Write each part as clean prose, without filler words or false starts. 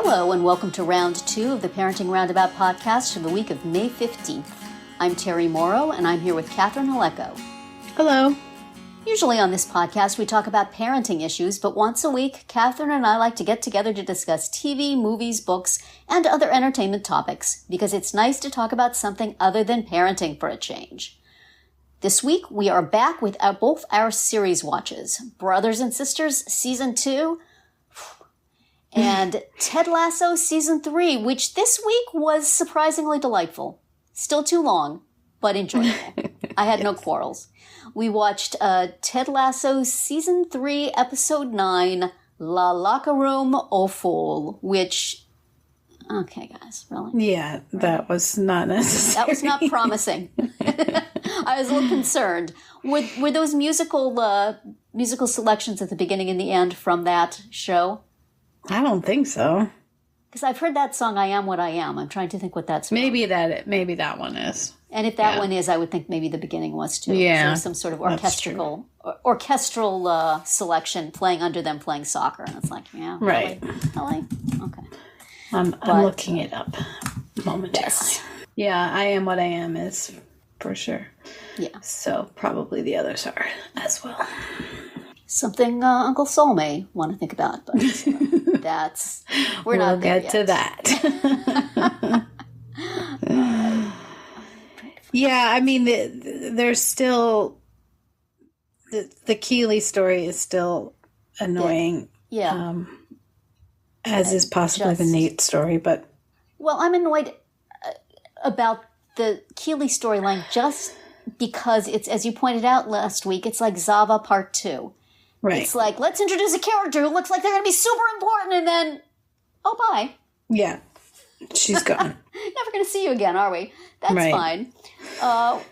Hello and welcome to round 2 of the Parenting Roundabout podcast for the week of May 15th. I'm Terry Morrow and I'm here with Catherine Halecko. Hello. Usually on this podcast we talk about parenting issues, but once a week, Catherine and I like to get together to discuss TV, movies, books, and other entertainment topics, because it's nice to talk about something other than parenting for a change. This week we are back with both our series watches, Brothers and Sisters Season 2, and Ted Lasso Season 3, which this week was surprisingly delightful. Still too long, but enjoyable. I had no quarrels. We watched Ted Lasso Season 3, Episode 9, La Locker Room au Folles, which... Okay, guys, really? Yeah, that was not necessary. That was not promising. I was a little concerned. Were those musical selections at the beginning and the end from that show? I don't think so. Because I've heard that song, I Am What I Am. I'm trying to think what that's from. Maybe that one is. And if that one is, I would think maybe the beginning was too. Yeah. So some sort of orchestral selection playing under them playing soccer. And it's like, yeah. Right. Really? Okay. I'm looking it up momentarily. Yes. Yeah, I Am What I Am is for sure. Yeah. So probably the others are as well. Something Uncle Sol may want to think about, but we're not there yet. We'll get to that. Yeah, I mean, there's still the Keeley story is still annoying. Yeah. As is possibly the Nate story, but... Well, I'm annoyed about the Keeley storyline just because it's, as you pointed out last week, it's like Zava Part 2. Right. It's like, let's introduce a character who looks like they're going to be super important, and then, oh, bye. Yeah. She's gone. Never going to see you again, are we? That's right. Fine.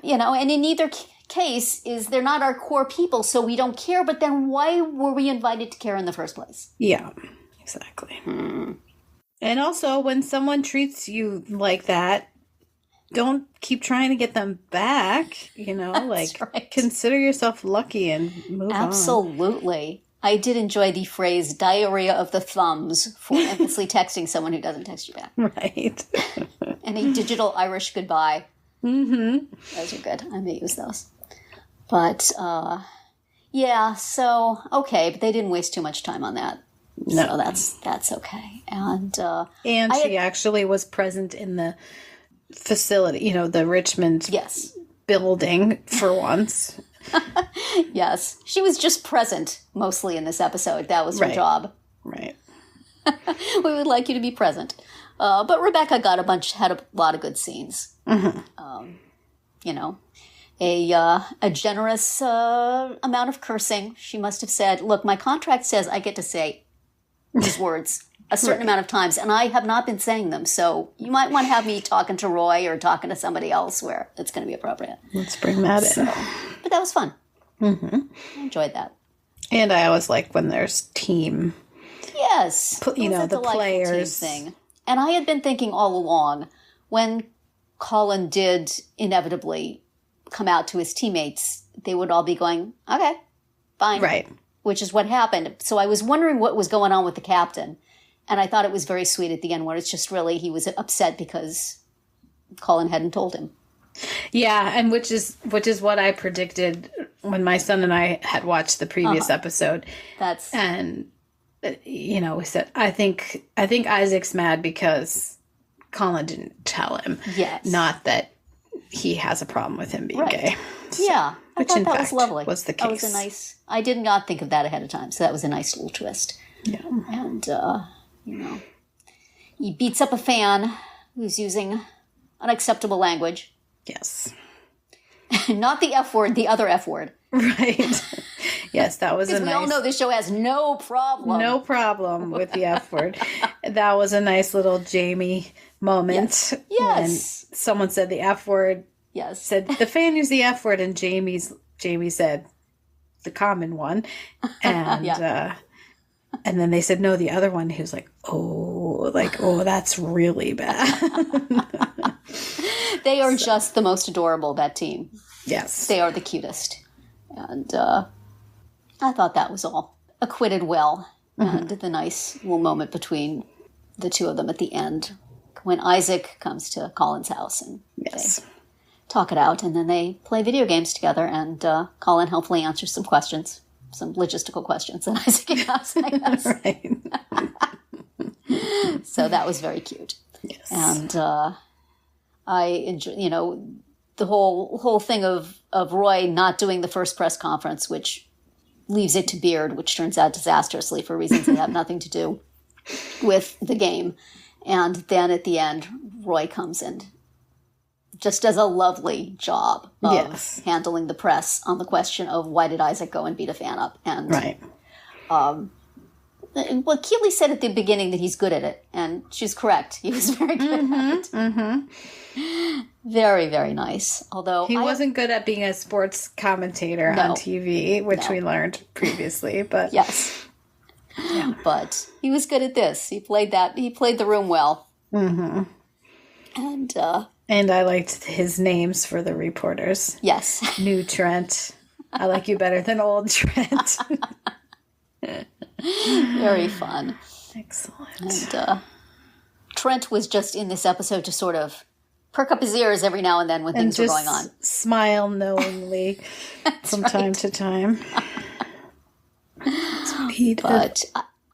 And in either case, they're not our core people, so we don't care, but then why were we invited to care in the first place? Yeah, exactly. And also, when someone treats you like that, don't keep trying to get them back, That's right. Consider yourself lucky and move on. Absolutely. I did enjoy the phrase diarrhea of the thumbs for endlessly texting someone who doesn't text you back. Right. And a digital Irish goodbye. Mm-hmm. Those are good. I may use those. But, yeah, so, okay, but they didn't waste too much time on that. No. So that's okay. And she actually was present in the facility, the Richmond building for once. Yes. She was just present mostly in this episode. That was her job. Right. We would like you to be present. But Rebecca had a lot of good scenes. Mm-hmm. A generous amount of cursing. She must have said, look, my contract says I get to say these words a certain amount of times, and I have not been saying them, so you might want to have me talking to Roy or talking to somebody else where it's going to be appropriate. Let's bring that in. But that was fun. Mm-hmm. I enjoyed that. And I always like when there's team. Yes. The players. Thing. And I had been thinking all along, when Colin did inevitably come out to his teammates, they would all be going, okay, fine. Right. Which is what happened. So I was wondering what was going on with the captain. And I thought it was very sweet at the end where it's just really, he was upset because Colin hadn't told him. Yeah, and which is what I predicted when my son and I had watched the previous episode. We said, I think Isaac's mad because Colin didn't tell him. Yes. Not that he has a problem with him being gay. So, yeah. I thought that was lovely. Was the case. That was I did not think of that ahead of time, so that was a nice little twist. Yeah. And, he beats up a fan who's using unacceptable language. Yes. Not the F word, the other F word. Right. Yes, that was we all know this show has no problem. No problem with the F word. That was a nice little Jamie moment. Yes. When someone said the F word. Yes. Said the fan used the F word, and Jamie said the common one. And and then they said, no, the other one. He was like, oh, that's really bad. They are just the most adorable, that team. Yes. They are the cutest. And I thought that was all acquitted well. And the nice little moment between the two of them at the end when Isaac comes to Colin's house and Yes. they talk it out, and then they play video games together, and Colin helpfully answers some questions, some logistical questions that Isaac asks, I guess. Right. So that was very cute. Yes. And I enjoy, the whole thing of Roy not doing the first press conference, which leaves it to Beard, which turns out disastrously for reasons that have nothing to do with the game. And then at the end, Roy comes in, just does a lovely job of handling the press on the question of why did Isaac go and beat a fan up. And right. Well, Keely said at the beginning that he's good at it, and she's correct. He was very good at it. Mm-hmm. Very, very nice. Although he wasn't good at being a sports commentator on TV, which we learned previously. But yes, but he was good at this. He played the room well. Mm-hmm. And I liked his names for the reporters. Yes, New Trent. I like you better than old Trent. Very fun. Excellent. And Trent was just in this episode to sort of perk up his ears every now and then when things were going on. Smile knowingly from time to time. But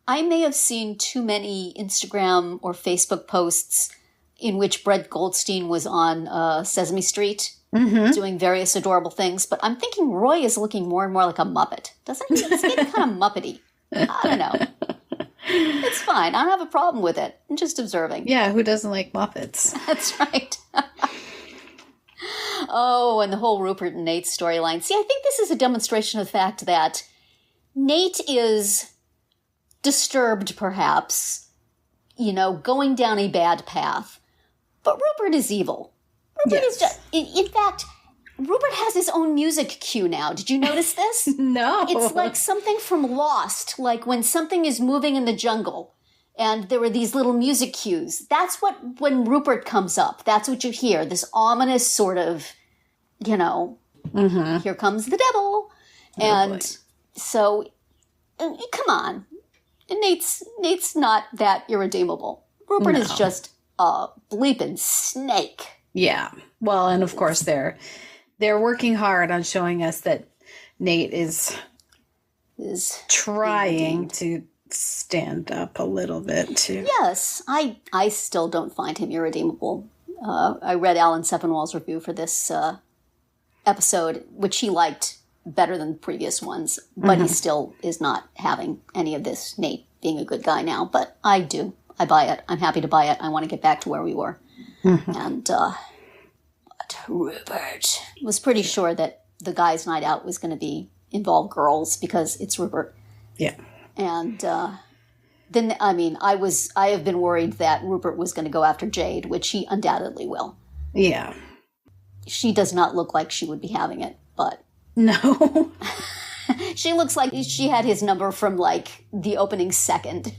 I may have seen too many Instagram or Facebook posts in which Brett Goldstein was on Sesame Street doing various adorable things. But I'm thinking Roy is looking more and more like a Muppet. Doesn't he? He's getting kind of Muppety. I don't know. It's fine. I don't have a problem with it. I'm just observing. Yeah, who doesn't like Muppets? That's right. Oh, and the whole Rupert and Nate storyline. See, I think this is a demonstration of the fact that Nate is disturbed, perhaps, going down a bad path. But Rupert is evil. Rupert is just, in fact, Rupert has his own music cue now. Did you notice this? No. It's like something from Lost, like when something is moving in the jungle and there were these little music cues. That's when Rupert comes up, that's what you hear, this ominous sort of, here comes the devil. And so, come on. Nate's not that irredeemable. Rupert is just a bleeping snake. Yeah. Well, and of course they're working hard on showing us that Nate is trying to stand up a little bit too. Yes, I still don't find him irredeemable. I read Alan Sepinwall's review for this episode, which he liked better than previous ones, but he still is not having any of this Nate being a good guy now. But I do. I buy it. I'm happy to buy it. I want to get back to where we were. And but Rupert was pretty sure that the guys' night out was going to involve girls because it's Rupert. Yeah. And then, I have been worried that Rupert was going to go after Jade, which he undoubtedly will. Yeah. She does not look like she would be having it, but... No. She looks like she had his number from, like, the opening second.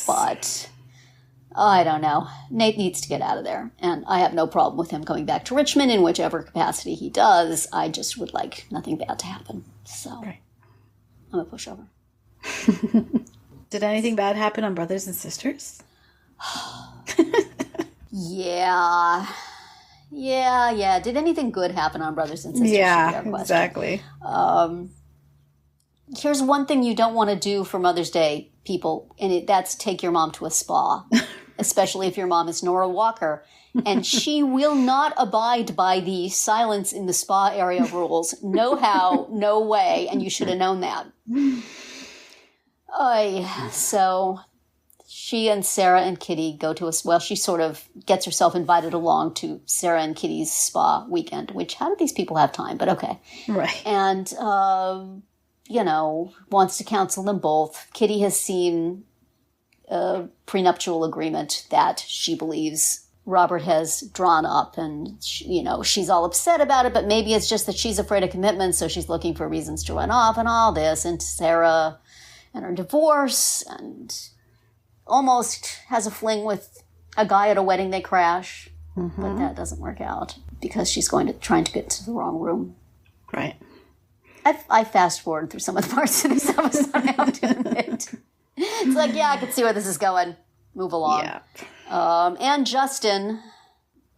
But... I don't know. Nate needs to get out of there. And I have no problem with him coming back to Richmond in whichever capacity he does. I just would like nothing bad to happen. So I'm a pushover. Did anything bad happen on Brothers and Sisters? Yeah. Did anything good happen on Brothers and Sisters? Yeah, exactly. Here's one thing you don't want to do for Mother's Day, people, and that's take your mom to a spa, especially if your mom is Nora Walker, and she will not abide by the silence in the spa area rules. No how, no way, and you should have known that. So she and Sarah and Kitty go to she sort of gets herself invited along to Sarah and Kitty's spa weekend, which how do these people have time? But okay. Right. And, wants to counsel them both. Kitty has seen a prenuptial agreement that she believes Robert has drawn up, and, she's all upset about it, but maybe it's just that she's afraid of commitment, so she's looking for reasons to run off and all this, and Sarah and her divorce, and almost has a fling with a guy at a wedding they crash, but that doesn't work out because she's trying to get to the wrong room. Right. I fast forward through some of the parts of this episode, I have to admit. It's like, yeah, I can see where this is going. Move along. Yeah. And Justin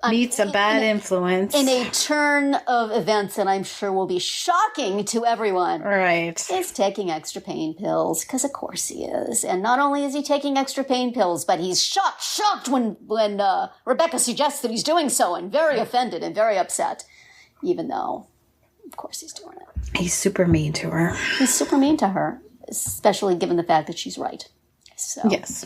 meets a bad influence. In a turn of events that I'm sure will be shocking to everyone. Right. Is taking extra pain pills, because of course he is. And not only is he taking extra pain pills, but he's shocked when Rebecca suggests that he's doing so, and very offended and very upset, even though, of course, he's doing it. He's super mean to her. He's super mean to her, especially given the fact that she's right. So. Yes.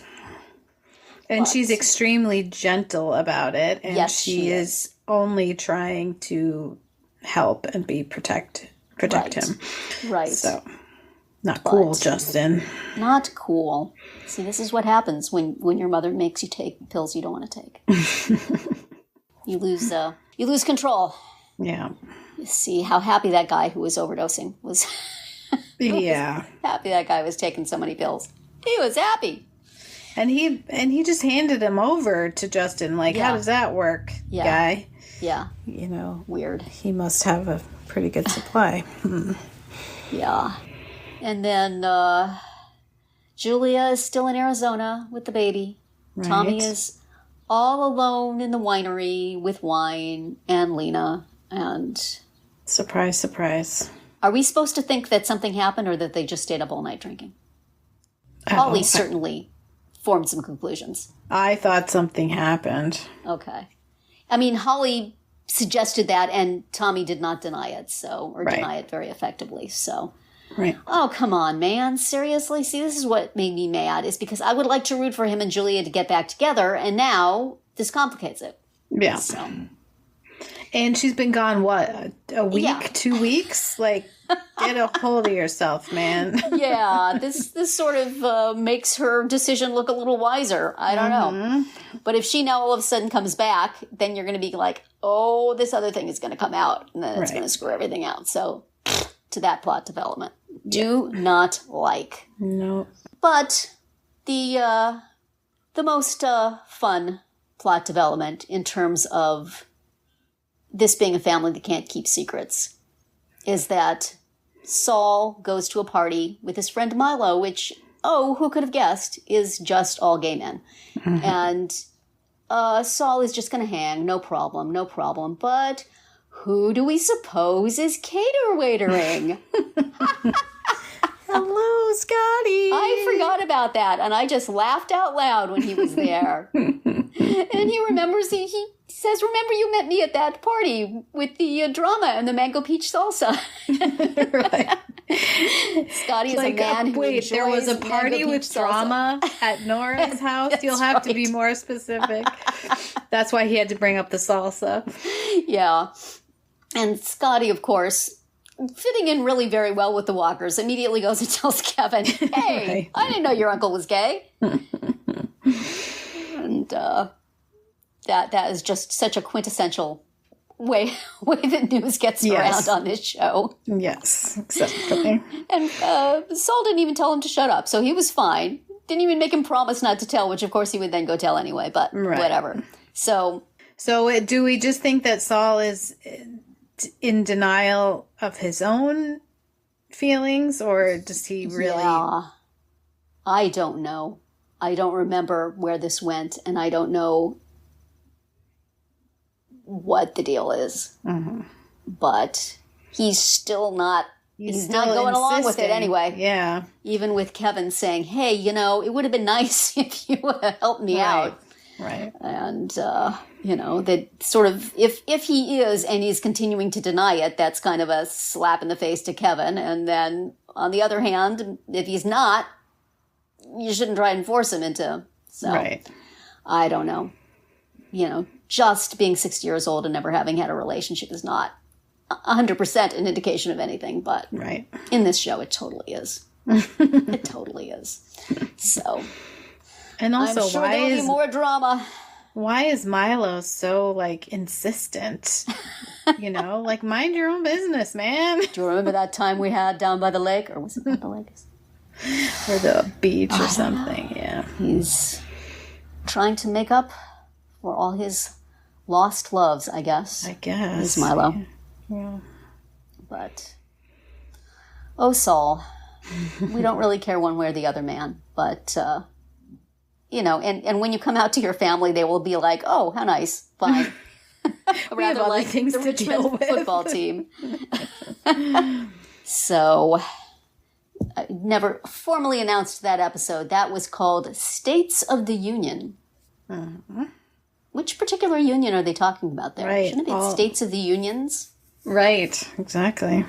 And she's extremely gentle about it. And yes, she is only trying to help and protect him. Right. So, not cool, Justin. Not cool. See, this is what happens when your mother makes you take pills you don't want to take. You lose control. Yeah. You see how happy that guy who was overdosing was. Yeah. Happy that guy was taking so many pills. He was happy. And he just handed him over to Justin. Like, how does that work, guy? Yeah. You know. Weird. He must have a pretty good supply. Yeah. And then Julia is still in Arizona with the baby. Right. Tommy is all alone in the winery with wine and Lena. And surprise, surprise. Are we supposed to think that something happened or that they just stayed up all night drinking? Holly certainly formed some conclusions. I thought something happened. Okay. I mean, Holly suggested that, and Tommy did not deny it, deny it very effectively. So, right. Oh, come on, man. Seriously? See, this is what made me mad, is because I would like to root for him and Julia to get back together, and now this complicates it. Yeah. So. And she's been gone, what, a week, 2 weeks? Like, get a hold of yourself, man. Yeah, this sort of makes her decision look a little wiser. I don't know. But if she now all of a sudden comes back, then you're going to be like, oh, this other thing is going to come out, and then it's going to screw everything out. So, to that plot development. Do not like. No. But the most fun plot development in terms of this being a family that can't keep secrets is that Saul goes to a party with his friend Milo, which, who could have guessed, is just all gay men. And Saul is just going to hang, no problem. But who do we suppose is cater-waitering? Hello, Scotty. I forgot about that, and I just laughed out loud when he was there. And he remembers, he says, remember you met me at that party with the drama and the mango peach salsa. Right. Scotty is like, a man who enjoys there was a party with drama at Nora's house? You'll have to be more specific. That's why he had to bring up the salsa. Yeah. And Scotty, of course, fitting in really very well with the Walkers, immediately goes and tells Kevin, hey, I didn't know your uncle was gay. And that is just such a quintessential way that news gets around on this show. Yes, exactly. And Saul didn't even tell him to shut up, so he was fine. Didn't even make him promise not to tell, which of course he would then go tell anyway, but whatever. So do we just think that Saul is in denial of his own feelings, or does he really? Yeah. I don't know. I don't remember where this went, and I don't know what the deal is. But he's still not. He's not going along with it anyway. Yeah. Even with Kevin saying, hey, it would have been nice if you would have helped me out. Right. And, that sort of, if he is and he's continuing to deny it, that's kind of a slap in the face to Kevin. And then, on the other hand, if he's not, you shouldn't try and force him into. So, right. I don't know. Just being 60 years old and never having had a relationship is not 100% an indication of anything. But in this show, it totally is. It totally is. So... And also, I'm sure there'll be more drama. Why is Milo so, insistent? Mind your own business, man. Do you remember that time we had down by the lake? Or was it by the lake? Or the beach or something, yeah. He's trying to make up for all his lost loves, I guess. I guess. He's Milo. Yeah. But, Saul. We don't really care one way or the other, man. But, you know, and when you come out to your family, they will be like, oh, how nice. Fine. Rather like things the to Richmond deal with. football team. So, I never formally announced that episode. That was called States of the Union. Mm-hmm. Which particular union are they talking about there? Right. Shouldn't it be States of the Unions? Right, exactly.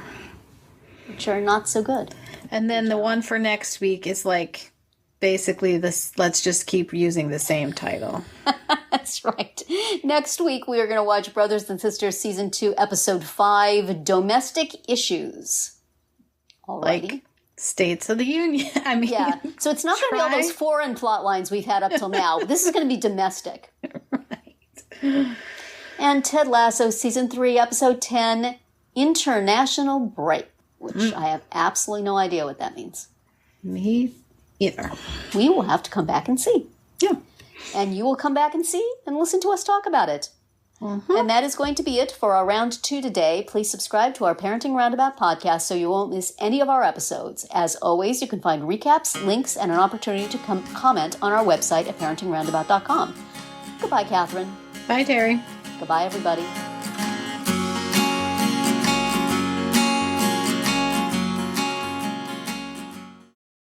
Which are not so good. And then the one for next week is like basically this, let's just keep using the same title. That's right. Next week, we are going to watch Brothers and Sisters Season 2, Episode 5, Domestic Issues. Alrighty. Like States of the Union. I mean, yeah. So it's not going to be all those foreign plot lines we've had up till now. This is going to be domestic. Right. And Ted Lasso Season 3, Episode 10, International Break, which I have absolutely no idea what that means. Me either. We will have to come back and see. Yeah. And you will come back and see and listen to us talk about it. Mm-hmm. And that is going to be it for our round 2 today. Please subscribe to our Parenting Roundabout podcast so you won't miss any of our episodes. As always, you can find recaps, links, and an opportunity to comment on our website at parentingroundabout.com. Goodbye, Catherine. Bye, Terry. Goodbye, everybody.